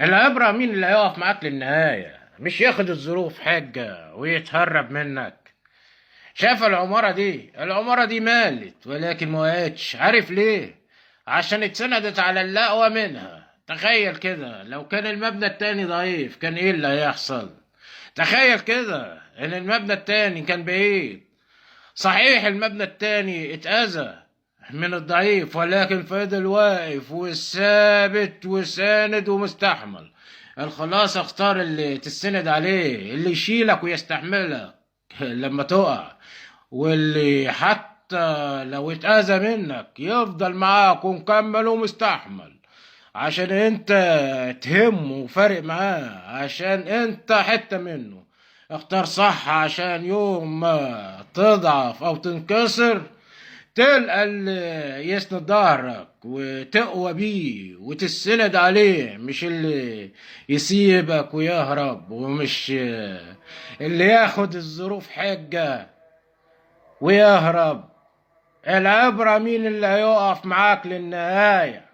العبرة مين اللي هيقف معاك للنهاية، مش ياخد الظروف حجة ويتهرب منك. شايف العمارة دي مالت ولكن ما وقعتش، عارف ليه؟ عشان اتسندت على الأقوى منها. تخيل كده لو كان المبنى التاني ضعيف كان ايه اللي هيحصل؟ تخيل كده ان المبنى التاني كان بعيد. صحيح المبنى التاني اتأذى من الضعيف ولكن فضل واقف وثابت وساند ومستحمل. الخلاصة اختار اللي تستند عليه، اللي يشيلك ويستحملك لما تقع، واللي حتى لو اتأذى منك يفضل معاك ومكمل ومستحمل عشان انت تهمه وفارق معاه، عشان انت حتة منه. اختار صح عشان يوم ما تضعف او تنكسر تلقى اللي يسند ظهرك وتقوى بيه وتسند عليه، مش اللي يسيبك ويهرب، ومش اللي ياخد الظروف حجة ويهرب. العبرة مين اللي هيقف معاك للنهاية.